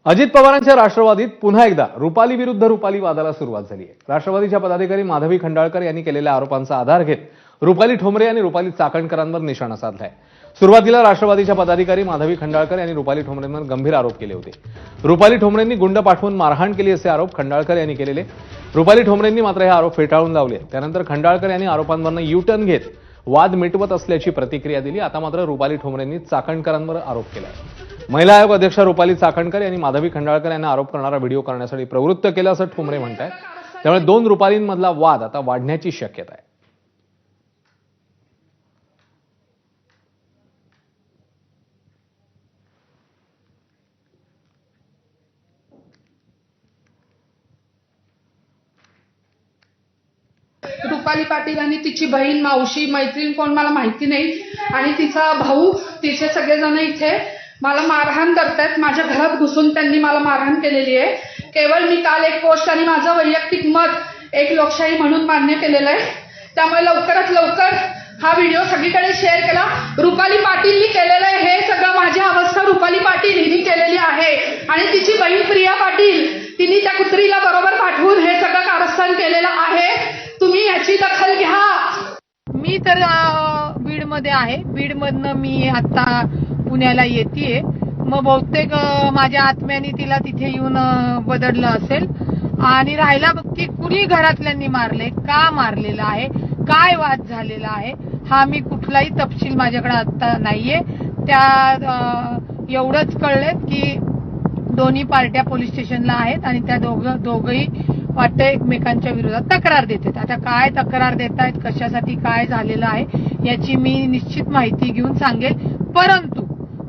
अजित पवारांच्या राष्ट्रवादीत पुन्हा एकदा रुपाली विरुद्ध रुपाली वादाला सुरुवात झाली आहे। राष्ट्रवादीच्या पदाधिकारी माधवी खंडाळकर यांनी केलेल्या आरोपांचा आधार घेत रुपाली ठोंबरे यांनी रुपाली चाकणकरांवर निशाणा साधलाय। सुरुवातीला राष्ट्रवादीच्या पदाधिकारी माधवी खंडाळकर यांनी रुपाली ठोंबरेंवर गंभीर आरोप केले होते। रुपाली ठोंबरेंनी गुंड पाठवून मारहाण केली असे आरोप खंडाळकर यांनी केलेले। रुपाली ठोंबरेंनी मात्र हे आरोप फेटाळून लावले। त्यानंतर खंडाळकर यांनी आरोपांवरून यू-टर्न घेत वाद मिटवत असल्याची प्रतिक्रिया दिली। आता मात्र रुपाली ठोंबरेंनी चाकणकरांवर आरोप केलाय। महिला आयोग अध्यक्ष रुपाली चाकणकर यांनी माधवी खंडाळकर यांना आरोप करणारा व्हिडिओ करण्यासाठी प्रवृत्त केलं असं ठोंबरे म्हणतात। त्यामुळे दोन रुपालींमधला वाद आता वाढण्याची शक्यता आहे। रुपाली पाटील आणि तिची बहीण मावशी मैत्रीण कोण मला माहिती नाही आणि तिचा भाऊ तिचे सगळेजण इथे मला मारहाण करतात। माझ्या घरात घुसून त्यांनी मला मारहाण केलेली आहे। केवळ मी काल एक पोस्ट आणि माझं वैयक्तिक मत एक लोकशाही म्हणून मान्य केलेलं आहे। त्यामुळे लवकरात लवकर हा व्हिडिओ सगळीकडे शेअर केला। रुपाली पाटीलनी केलेलं आहे हे सगळं, माझी अवस्था रुपाली पाटील हिने केलेली आहे आणि तिची बहीण प्रिया पाटील तिने त्या कुत्रीला बरोबर पाठवून हे सगळं कारस्थान केलेलं आहे। तुम्ही याची दखल घ्या। मी तर बीडमध्ये आहे। बीडमधनं मी आता पुण्याला येतेय। मग बहुतेक माझ्या आत्म्याने तिला तिथे येऊन बदललं असेल। आणि राहिला की कुणी घरातल्यांनी मारले, का मारलेलं आहे, काय वाद झालेला आहे, हा मी कुठलाही तपशील माझ्याकडे आता नाहीये। त्या एवढंच कळलंय की दोन्ही पार्ट्या पोलीस स्टेशनला आहेत आणि त्या दोघंही वाटतं एकमेकांच्या विरोधात तक्रार देतात। आता काय तक्रार देतायत, कशासाठी, काय झालेलं आहे याची मी निश्चित माहिती घेऊन सांगेल। परंतु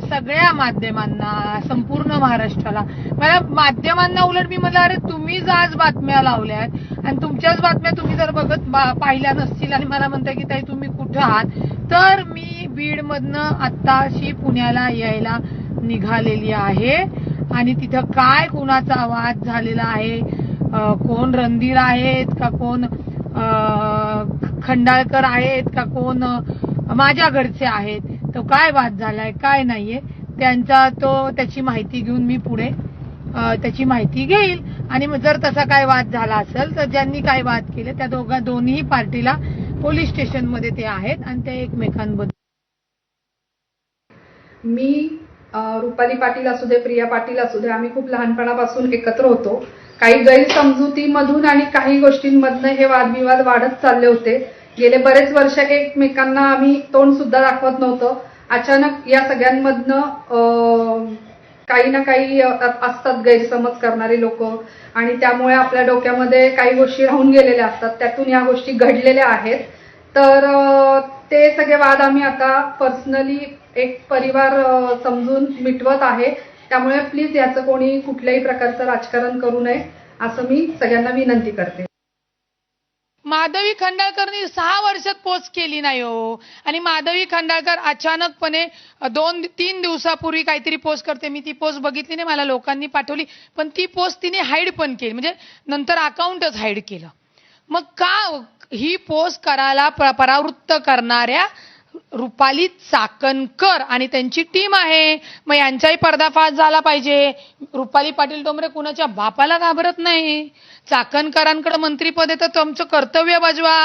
सगळ्या माध्यमांना, संपूर्ण महाराष्ट्राला, मला माध्यमांना उलट मी म्हटलं अरे तुम्हीच आज बातम्या लावल्यात आणि तुमच्याच बातम्या तुम्ही जर पाहिल्या नसतील आणि मला म्हणताय की ताई तुम्ही कुठं आहात, तर मी बीडमधनं आत्ताशी पुण्याला यायला निघालेली आहे। आणि तिथं काय कुणाचा वाद झालेला आहे, कोण रणधीर आहेत का, कोण खंडाळकर आहेत का, कोण माझ्या घरचे आहेत, तो काय वाद झालाय काय नाहीये त्याची माहिती घेऊन मी पुढे त्याची माहिती घेईल। आणि जर तसा काय वाद झाला असेल तर ज्यांनी काय वाद केले त्या दोन्ही पार्टीला पोलीस स्टेशनमध्ये ते आहेत आणि ते एकमेकांबद्दल। मी रुपाली पाटील असू दे, प्रिया पाटील असू दे, आम्ही खूप लहानपणापासून एकत्र होतो। काही गैरसमजुतीमधून आणि काही गोष्टींमधनं हे वादविवाद वाढत चालले होते। गेले बरेच वर्ष एकमेकांना आम्ही तोंड सुद्धा दाखवत नव्हतो। अचानक या सगळ्यांमधनं काही ना काही असतात गैरसमज करणारे लोक आणि त्यामुळे आपल्या डोक्यामध्ये काही गोष्टी राहून गेलेल्या असतात, त्यातून या गोष्टी घडलेल्या आहेत। तर ते सगळे वाद आम्ही आता पर्सनली एक परिवार समजून मिटवत आहे। त्यामुळे प्लीज याचं कोणी कुठल्याही प्रकारचं राजकारण करू नये असं मी सगळ्यांना विनंती करते। माधवी खंडाळकरनी 6 वर्षात पोस्ट केली नाही हो। आणि माधवी खंडाळकर अचानकपणे 2-3 दिवसापूर्वी काहीतरी पोस्ट करते। मी ती पोस्ट बघितली नाही, मला लोकांनी पाठवली, पण ती पोस्ट तिने हाईड पण केली, म्हणजे नंतर अकाउंटच हाईड केलं। मग का ही पोस्ट करायला परावृत्त करणाऱ्या रुपाली चाकणकर आणि त्यांची टीम आहे। मग यांचाही पर्दाफाश झाला पाहिजे। रुपाली पाटील ठोंबरे कुणाच्या बापाला घाबरत नाही। चाकणकरांकडे मंत्रीपद आहे तर तुमचं कर्तव्य बजवा।